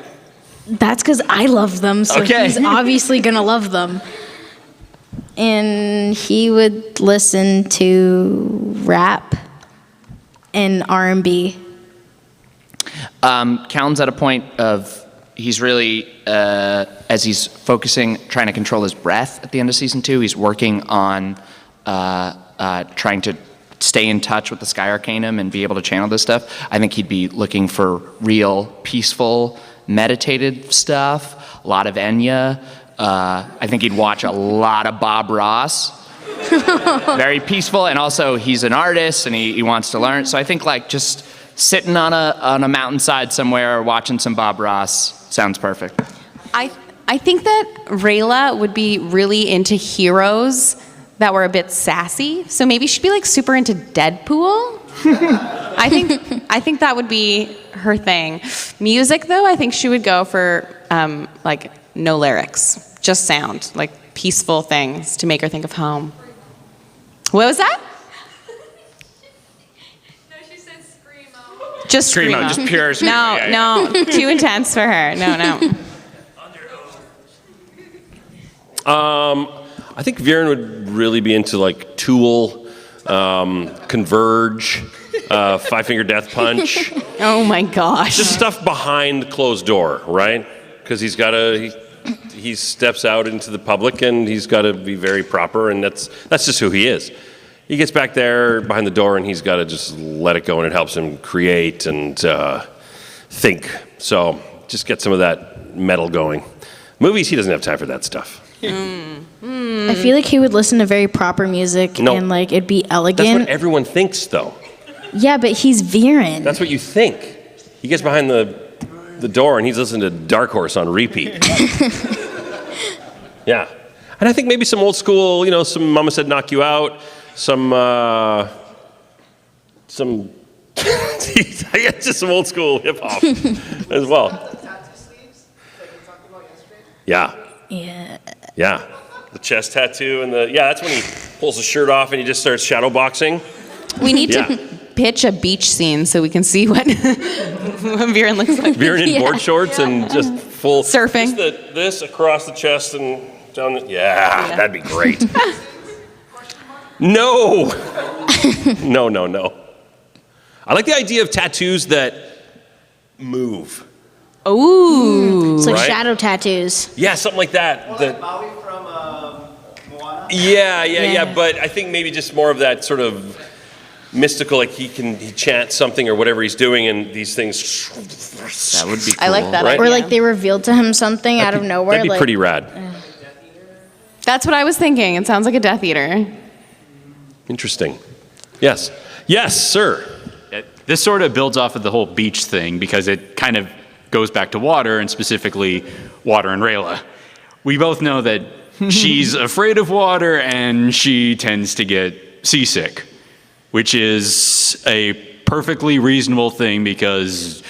C: That's because I love them, so
A: Okay.
C: he's obviously gonna love them. And he would listen to rap and R&B.
A: Callum's at a point of he's really as he's focusing, trying to control his breath at the end of season 2. He's working on trying to stay in touch with the Sky Arcanum and be able to channel this stuff. I think he'd be looking for real peaceful, meditated stuff. A lot of Enya. I think he'd watch a lot of Bob Ross. Very peaceful, and also he's an artist and he wants to learn. So I think like just sitting on a mountainside somewhere watching some Bob Ross. Sounds perfect.
B: I think that Rayla would be really into heroes that were a bit sassy. So maybe she'd be like super into Deadpool. I think that would be her thing. Music, though, I think she would go for like no lyrics, just sound, like peaceful things to make her think of home. What was that?
I: No, she said screamo.
B: Just
E: Screamo, just pure screamo.
B: No, too intense for her. No.
D: I think Viren would really be into like Tool, Converge, Five Finger Death Punch.
B: Oh my gosh.
D: Just stuff behind closed door, right? Because he steps out into the public and he's got to be very proper, and that's just who he is. He gets back there behind the door and he's got to just let it go, and it helps him create and think. So just get some of that metal going. Movies, he doesn't have time for that stuff.
C: I feel like he would listen to very proper music and like it'd be elegant.
D: That's what everyone thinks, though.
C: Yeah, but he's Viren.
D: That's what you think. He gets behind the door and he's listening to Dark Horse on repeat. Yeah. And I think maybe some old school, some Mama Said Knock You Out, some just some old school hip hop as well. Yeah. Yeah. The chest tattoo and that's when he pulls the shirt off and he just starts shadow boxing.
B: We need to pitch a beach scene so we can see what Viren looks like.
D: Viren in board shorts and just full
B: surfing.
D: Just this across the chest and down that'd be great. No. No. I like the idea of tattoos that move.
B: Ooh.
C: It's like shadow tattoos.
D: Yeah, something like that.
O: Bobby from Moana?
D: Yeah, but I think maybe just more of that sort of mystical, like he chants something or whatever he's doing, and these things.
A: That would be cool.
B: I like that idea.
C: Or like they revealed to him something out of nowhere.
D: That'd be pretty rad.
B: That's what I was thinking. It sounds like a Death Eater.
D: Interesting. Yes, sir.
E: This sort of builds off of the whole beach thing because it kind of goes back to water, and specifically Water and Rayla. We both know that she's afraid of water and she tends to get seasick, which is a perfectly reasonable thing because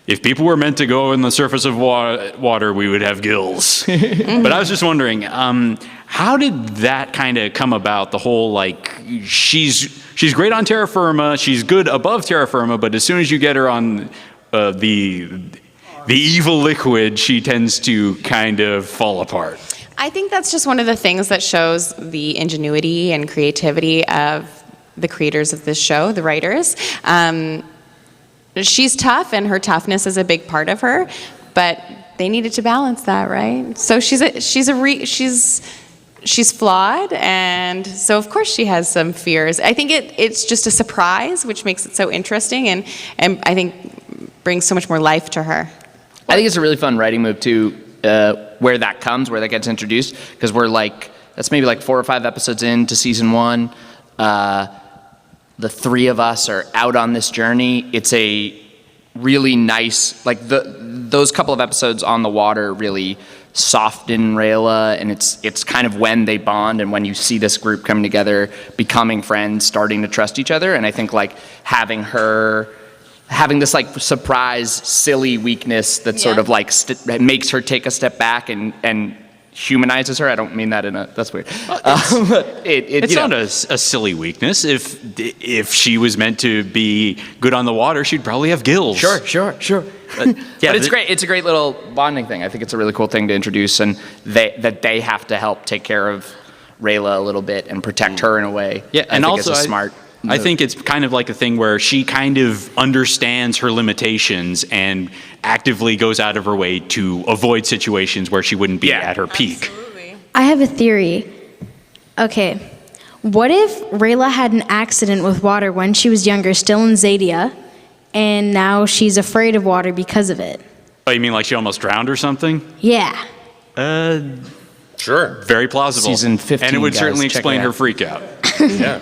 E: if people were meant to go on the surface of water, we would have gills. But I was just wondering, how did that kind of come about? The whole she's great on terra firma, she's good above terra firma, but as soon as you get her on the evil liquid, she tends to kind of fall apart.
B: I think that's just one of the things that shows the ingenuity and creativity of the creators of this show, the writers. She's tough, and her toughness is a big part of her, but they needed to balance that, right? So she's flawed, and so of course she has some fears. I think it's just a surprise, which makes it so interesting, and I think brings so much more life to her.
A: I think it's a really fun writing move too, where that gets introduced, because that's maybe like 4 or 5 episodes into season 1. The 3 of us are out on this journey. It's a really nice, those couple of episodes on the water really soften Rayla, and it's kind of when they bond and when you see this group coming together, becoming friends, starting to trust each other. And I think having this surprise, silly weakness that sort of makes her take a step back and humanizes her. I don't mean that that's weird.
E: It's not a silly weakness. If she was meant to be good on the water, she'd probably have gills.
A: Sure. But it's great. It's a great little bonding thing. I think it's a really cool thing to introduce, and they have to help take care of Rayla a little bit and protect her in a way.
E: Yeah,
A: and also it's smart.
E: I think it's kind of like a thing where she kind of understands her limitations and actively goes out of her way to avoid situations where she wouldn't be at her peak.
B: Absolutely.
C: I have a theory. Okay, what if Rayla had an accident with water when she was younger, still in Zadia, and now she's afraid of water because of it?
E: Oh, you mean like she almost drowned or something?
C: Yeah.
D: Sure.
E: Very plausible.
A: Season 15,
E: and it would
A: guys,
E: certainly
A: check
E: explain
A: it
E: her
A: out.
E: freak out.
D: Yeah.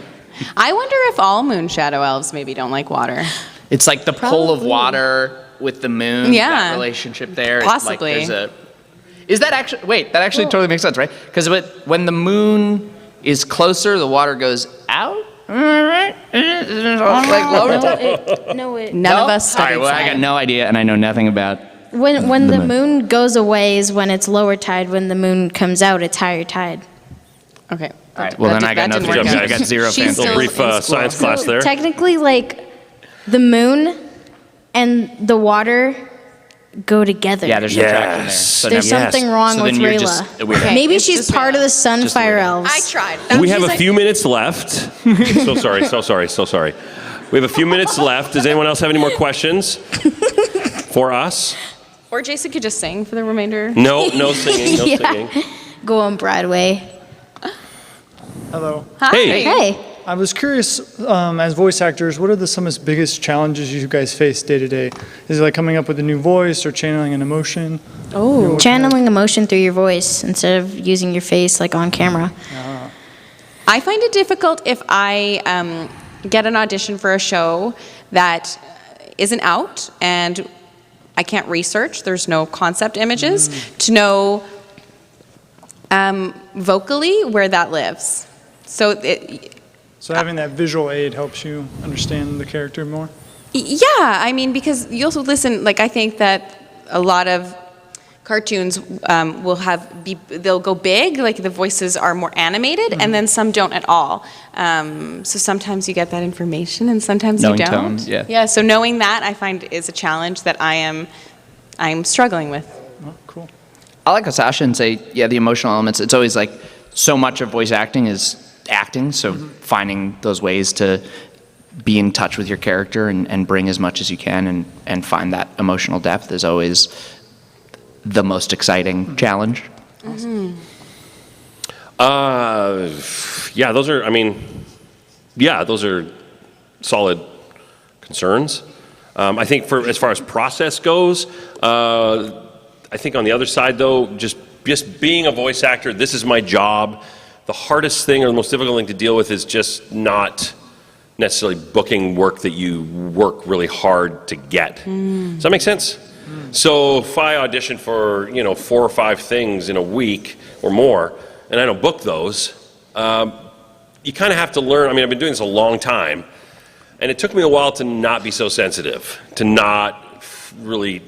B: I wonder if all moon shadow elves maybe don't like water.
A: It's like the pull of water with the moon.
B: Yeah.
A: That relationship there.
B: Possibly.
A: It's like is that actually? Wait, that actually totally makes sense, right? Because when the moon is closer, the water goes out. Like lower tide.
B: None of us
A: All right.
B: studied
A: Well, I got
B: science.
A: no idea, and I know nothing about.
C: When the moon goes away is when it's lower tide. When the moon comes out, it's higher tide.
B: Okay.
A: All right. Well, then I got no. I got zero
B: She's
A: fancy.
B: still
D: Brief
B: in school.
D: science class there.
C: Technically, like the moon and the water go together.
A: Yeah, there's subtraction there. So
C: There's something wrong with Rayla.
A: Okay.
C: Maybe
B: It's
C: she's
B: just
C: part of the Sunfire Elves.
B: I tried.
D: We have a few minutes left. So sorry. We have a few minutes left. Does anyone else have any more questions for us?
B: Or Jason could just sing for the remainder.
D: No singing, no singing.
C: Go on Broadway.
P: Hello.
B: Hi.
C: Hey.
P: I was curious, as voice actors, what are some of the biggest challenges you guys face day to day? Is it like coming up with a new voice or channeling an emotion?
C: Oh, channeling emotion through your voice instead of using your face like on camera.
B: I find it difficult if I get an audition for a show that isn't out and I can't research, there's no concept images, to know vocally where that lives. So
P: having that visual aid helps you understand the character more?
B: yeah, I mean, because you also listen, like I think that a lot of cartoons they'll go big, like the voices are more animated, and then some don't at all. So sometimes you get that information, and sometimes
A: Knowing
B: you don't.
A: tones, yeah.
B: Yeah. So knowing that, I find is a challenge that I'm struggling with.
P: Oh, cool.
A: I like Sasha and say, yeah, the emotional elements. It's always like so much of voice acting is acting. So finding those ways to be in touch with your character and bring as much as you can and find that emotional depth is always the most exciting challenge.
D: Yeah, those are solid concerns. I think as far as process goes, I think on the other side though, just being a voice actor, this is my job. The hardest thing or the most difficult thing to deal with is just not necessarily booking work that you work really hard to get. Does that make sense? So if I audition for 4 or 5 things in a week or more, and I don't book those, you kind of have to learn. I mean, I've been doing this a long time, and it took me a while to not be so sensitive, to not really,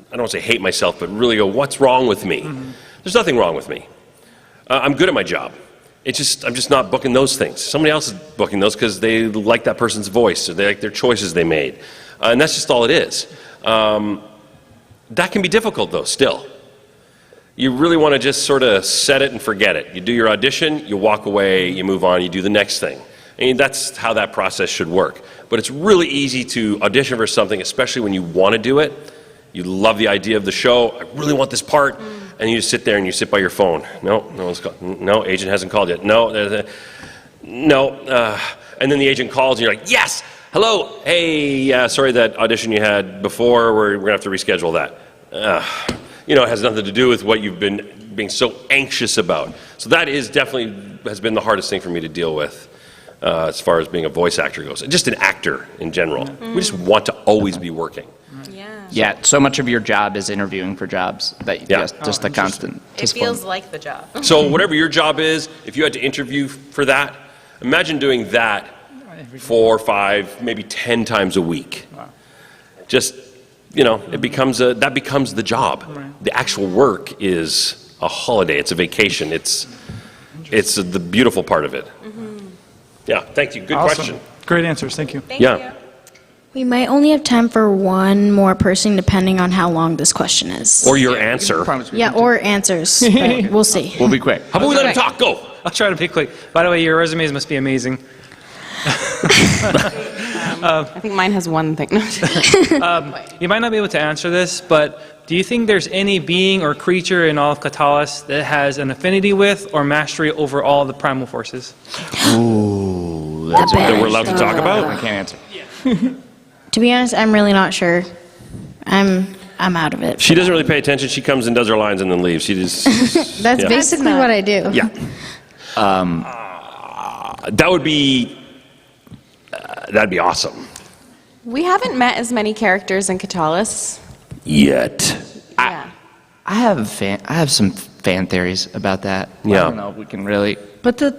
D: I don't want to say hate myself, but really go, what's wrong with me? There's nothing wrong with me. I'm good at my job. I'm just not booking those things. Somebody else is booking those because they like that person's voice or they like their choices they made. And that's just all it is. That can be difficult though, still. You really want to just sort of set it and forget it. You do your audition, you walk away, you move on, you do the next thing. I mean, that's how that process should work. But it's really easy to audition for something, especially when you want to do it. You love the idea of the show. I really want this part. And you just sit there and you sit by your phone. No one's called. No, agent hasn't called yet. No. And then the agent calls and you're like, yes, hello. Hey, sorry that audition you had before. We're going to have to reschedule that. It has nothing to do with what you've been being so anxious about. So that has been the hardest thing for me to deal with as far as being a voice actor goes. Just an actor in general. We just want to always be working.
A: Yeah, so much of your job is interviewing for jobs that just the constant.
B: It feels like the job.
D: So whatever your job is, if you had to interview for that, imagine doing that 4, 5, maybe 10 times a week. Just, that becomes the job. The actual work is a holiday. It's a vacation. It's the beautiful part of it. Yeah, thank you. Good question.
P: Great answers. Thank you.
B: Thank you.
C: We might only have time for one more person depending on how long this question is.
D: Or your answer.
C: Yeah, or answers. But we'll see.
A: We'll be quick.
D: How about we let him talk? Go.
F: I'll try to be quick. By the way, your resumes must be amazing.
B: I think mine has one thing.
F: You might not be able to answer this, but do you think there's any being or creature in all of Katalis that has an affinity with or mastery over all the primal forces?
A: Ooh,
D: that's that we're allowed to talk about?
A: I can't answer.
C: To be honest, I'm really not sure. I'm out of it.
D: She doesn't really pay attention. She comes and does her lines and then leaves. She just.
C: That's basically what I do.
D: Yeah. That would be. That'd be awesome.
B: We haven't met as many characters in Katalis.
D: Yet.
B: Yeah.
A: I have some fan theories about that.
D: Yeah.
A: I don't know if we can really. But the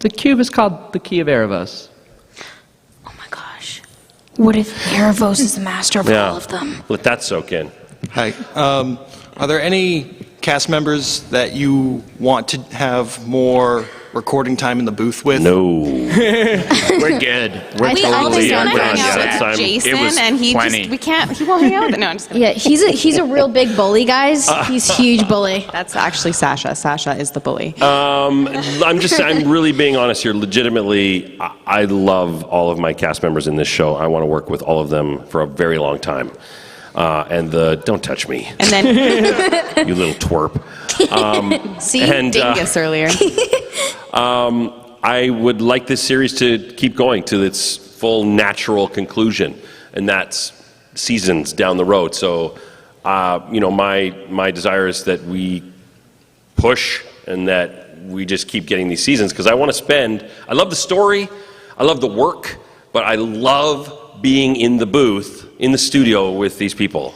A: cube is called the Key of Erebos.
C: What if Erebos is the master of all of them?
D: Let that soak in.
Q: Hi. Are there any cast members that you want to have more recording time in the booth with?
D: No.
A: We're good.
B: We always want to hang out
D: That time,
B: with Jason,
D: it was
B: and he
D: plenty.
B: he won't hang out with it. No, I'm just kidding.
C: Yeah, he's a real big bully, guys. He's a huge bully.
B: That's actually Sasha. Sasha is the bully.
D: I'm really being honest here. Legitimately, I love all of my cast members in this show. I want to work with all of them for a very long time. Don't touch me.
B: And then
D: you little twerp.
B: See, dingus earlier.
D: I would like this series to keep going to its full natural conclusion, and that's seasons down the road. So, my desire is that we push and that we just keep getting these seasons, because I love the story, I love the work, but I love being in the booth, in the studio with these people.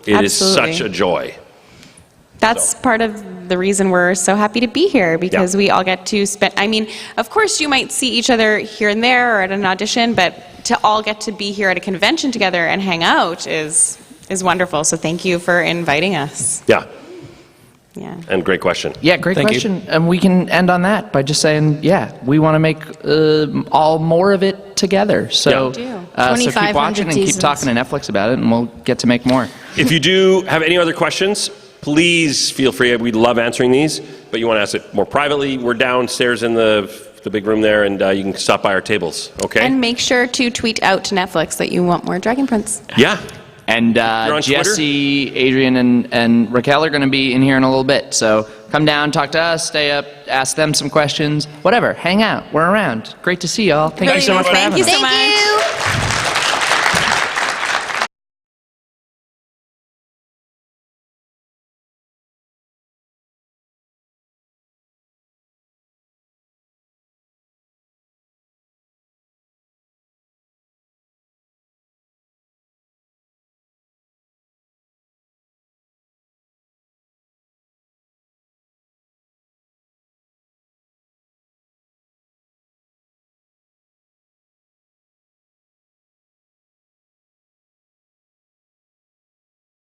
D: It is such a joy.
B: That's part of the reason we're so happy to be here, because we all get to spend, of course you might see each other here and there or at an audition, but to all get to be here at a convention together and hang out is wonderful. So thank you for inviting us.
D: Yeah.
B: Yeah.
D: And great question.
A: Yeah, great question. And we can end on that by just saying, we want to make all more of it together. So, so keep watching and keep talking to Netflix about it, and we'll get to make more.
D: If you do have any other questions, please feel free. We'd love answering these, but you want to ask it more privately, we're downstairs in the big room there, and you can stop by our tables, okay?
B: And make sure to tweet out to Netflix that you want more Dragon Prince.
D: Yeah.
A: And Jesse, Adrian, and Raquel are going to be in here in a little bit. So come down, talk to us, stay up, ask them some questions, whatever. Hang out. We're around. Great to see y'all. Thank you so much for having us.
B: Thank you so much.